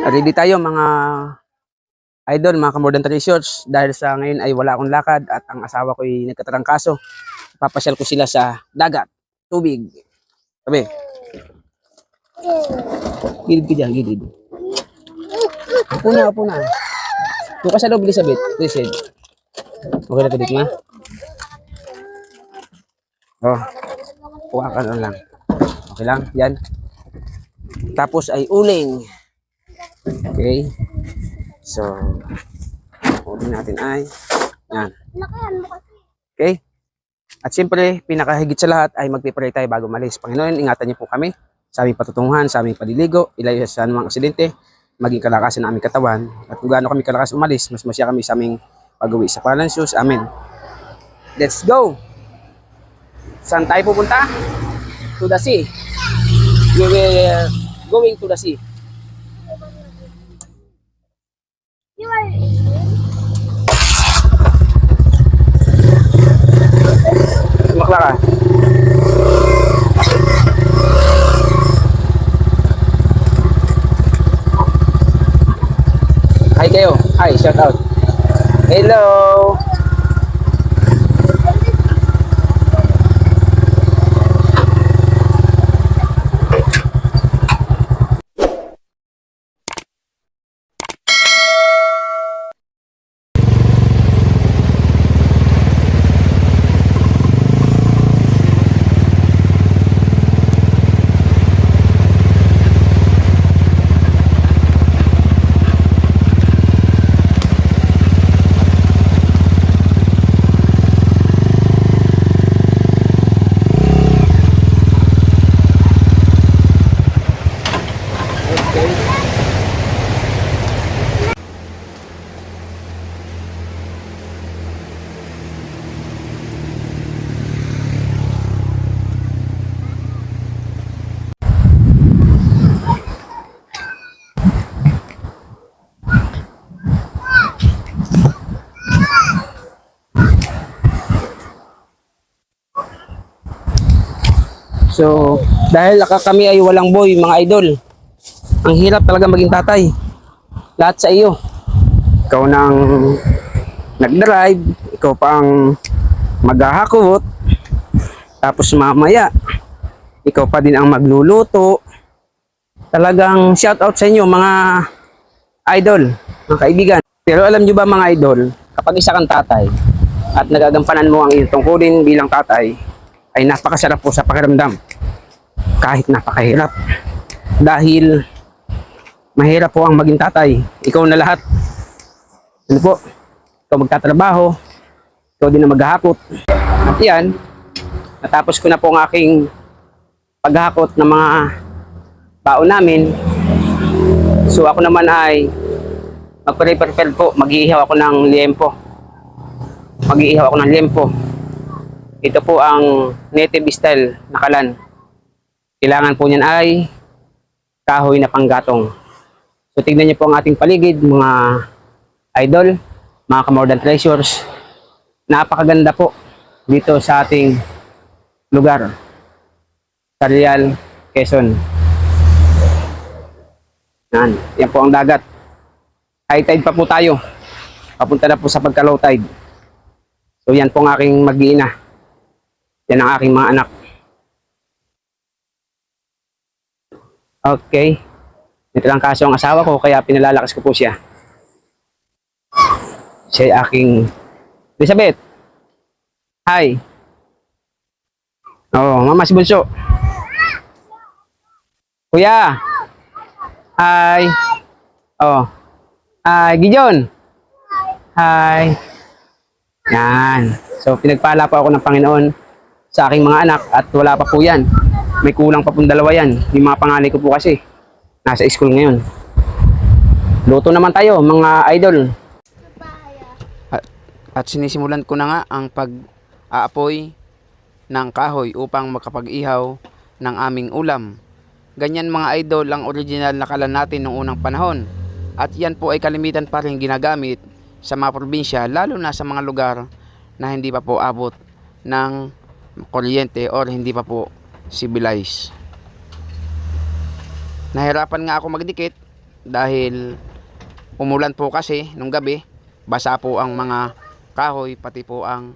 Ready tayo mga idol, mga ka-More Treasures. Dahil sa ngayon ay wala akong lakad at ang asawa ko ay nagkatarangkaso. Papasyal ko sila sa dagat, tubig. Sabi, gilid ko dyan, gilid. Upo na. Doon ka sa loob, Elizabeth. Listen. Okay na dito nga? Oh, kuha ka lang. Okay lang, yan. Tapos ay uling. Okay. So, uling natin ay yan. Okay. At siyempre, pinakahigit sa lahat ay magpipray tayo bago malis. Panginoon, ingatan niyo po kami sa aming patutunguhan, sa aming paliligo, ilayo sa anumang aksidente, maging kalakasan ng aming katawan. At kung gaano kami kalakas umalis, mas masya kami sa aming pag-uwi sa pangalan ng Diyos. Amen. Let's go! Saan tayo pupunta? To the sea. We will going to the sea. Bakla ka. Hi kayo. Hi, shout out. Hello. So, dahil kami ay walang boy, mga idol. Ang hirap talaga maging tatay. Lahat sa iyo. Ikaw nang nag-drive, ikaw pang maghahakot. Tapos mamaya, ikaw pa din ang magluluto. Talagang shout out sa inyo mga idol, mga kaibigan. Pero alam nyo ba mga idol, kapag isa kang tatay at nagagampanan mo ang iyong tungkulin bilang tatay, ay napakasarap po sa pakiramdam. Kahit napakahirap. Dahil mahirap po ang maging tatay. Ikaw na lahat. Ano po? Ikaw magtatrabaho. Ikaw din na maghahakot. At yan, natapos ko na po ang aking paghahakot ng mga baon namin. So ako naman ay magpre-prepare po. Mag-iihaw ako ng liempo. Ito po ang native style na kalan. Kailangan po niyan ay kahoy na panggatong. So tignan niyo po ang ating paligid mga idol, mga ka-More Treasures. Napakaganda po dito sa ating lugar. Sa Real, Quezon. Yan po ang dagat. High tide pa po tayo. Papunta na po sa pagka-low tide. So yan po ang aking mag-iina. Yan ang aking mga anak. Okay. Ito lang kaso ang asawa ko kaya pinalalakas ko po siya. Siya ay aking Elizabeth. Hi. Oh, mama si Bunso. Kuya. Hi. Oh. Hi, Gideon. Hi. Yan. So pinagpala po ako ng Panginoon sa aking mga anak at wala pa po yan. May kulang pa pong dalawa yan. Yung mga panganay ko po kasi nasa school ngayon. Luto naman tayo mga idol. At sinisimulan ko na nga ang pag-aapoy ng kahoy upang makapag-ihaw ng aming ulam. Ganyan mga idol ang original na kalan natin noong unang panahon. At yan po ay kalimitan pa rin ginagamit sa mga probinsya, lalo na sa mga lugar na hindi pa po abot ng kuryente or hindi pa po civilized. Nahirapan nga ako magdikit dahil umulan po kasi nung gabi, basa po ang mga kahoy pati po ang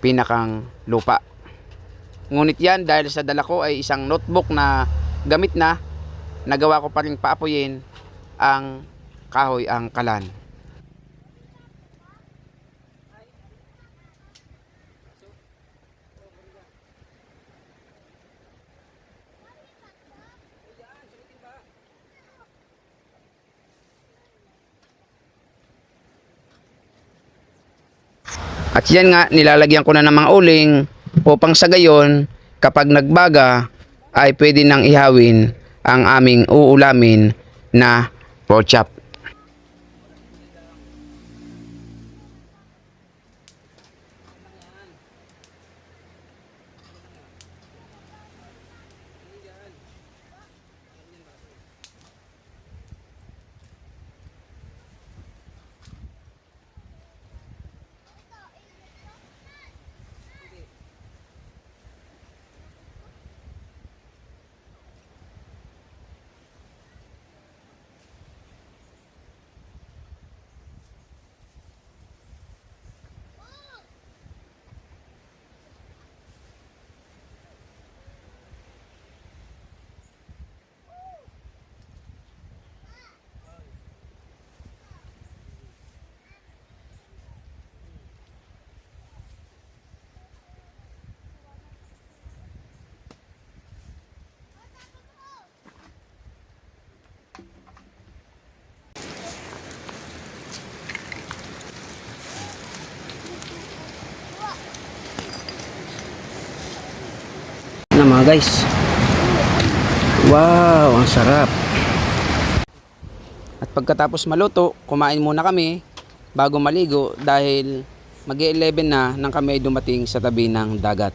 pinakang lupa. Ngunit yan, dahil sa dala ko ay isang notebook na gamit na, nagawa ko pa rin paapuyin ang kahoy, ang kalan. At yan nga, nilalagyan ko na ng mga uling upang sa gayon, kapag nagbaga, ay pwede nang ihawin ang aming uulamin na pork chop. Na mga guys, wow, ang sarap. At pagkatapos maluto, kumain muna kami bago maligo dahil mag-11 na nang kami ay dumating sa tabi ng dagat.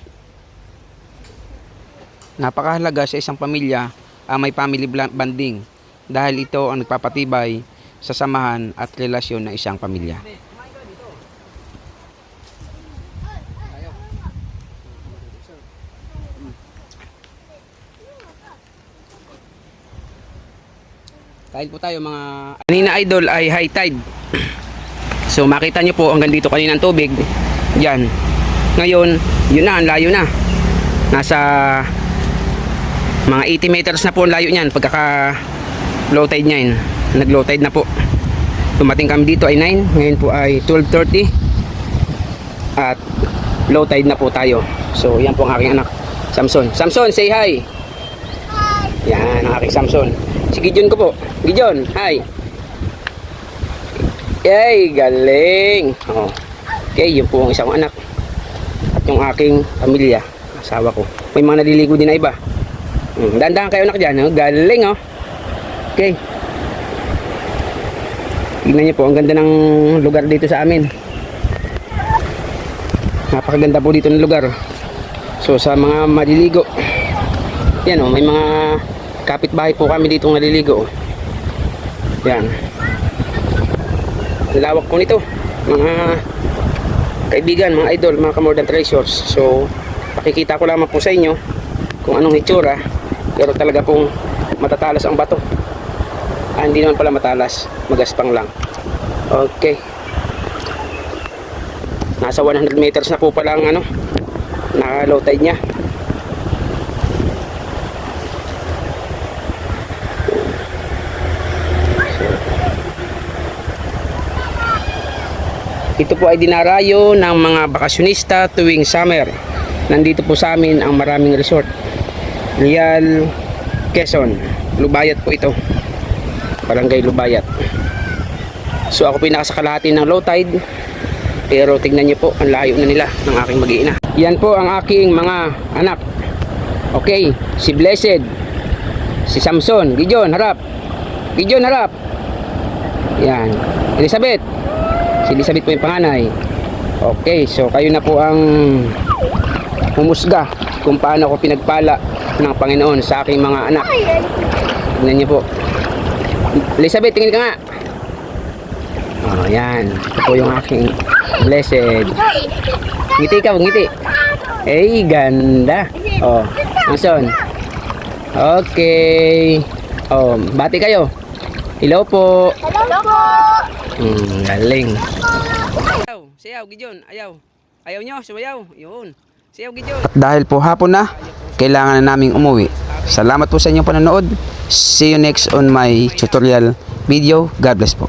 Napakahalaga sa isang pamilya ang may family bonding dahil ito ang nagpapatibay sa samahan at relasyon ng isang pamilya. Kain po tayo mga... Kanina idol ay high tide. So makita nyo po hanggang dito kanina ang tubig. Yan. Ngayon, yun na, ang layo na. Nasa mga 80 meters na po ang layo niyan pagkaka low tide niya yun. Nag low tide na po. Tumating kami dito ay 9. Ngayon po ay 12:30. At low tide na po tayo. So yan po ang aking anak, Samson. Samson, say hi. Hi. Yan ang aking Samson. Si Gideon ko po. Gideon, hi. Yay, galing. Oh. Okay, yun po ang isang anak. At yung aking pamilya, asawa ko. May mga naliligo din na iba. Dahan-dahan kayo anak dyan. Oh. Galing, oh. Okay. Tignan niyo po, ang ganda ng lugar dito sa amin. Napakaganda po dito ng lugar. So, sa mga maliligo. Yan, oh, may mga kapitbahay po kami dito naliligo. Yan. Lawak po nito. Mga kaibigan, mga idol, mga ka-more than treasures. So, pakikita ko lamang po sa inyo kung anong itsura. Pero talaga pong matatalas ang bato. Hindi naman pala matalas. Magaspang lang. Okay. Nasa 100 meters na po pala ang naka-low tide niya. Ito po ay dinarayo ng mga bakasyonista tuwing summer. Nandito po sa amin ang maraming resort. Real Quezon. Lubayat po ito. Barangay Lubayat. So ako po yung nakasakalahati ng low tide. Pero tignan nyo po, ang layo na nila ng aking mag-iina. Yan po ang aking mga anak. Okay, si Blessed, si Samson, Gideon, harap. Gideon, harap. Yan, Elizabeth. Si Elizabeth po yung panganay. Okay, so kayo na po ang humusga kung paano ko pinagpala ng Panginoon sa aking mga anak. Tignan niyo po. Elizabeth, tingin ka nga. Oh, yan. Ito po yung aking Blessed. Ngiti ka, ngiti. Eh, ganda. Oh, Samson. Okay. Oh, bati kayo. Hello po. Hello po! Galing. Sayaw, Gideon. Ayaw. Ayaw nyo, sumayaw. Yun. Sayaw, Gideon. At dahil po hapon na, kailangan na naming umuwi. Salamat po sa inyong panonood. See you next on my tutorial video. God bless po.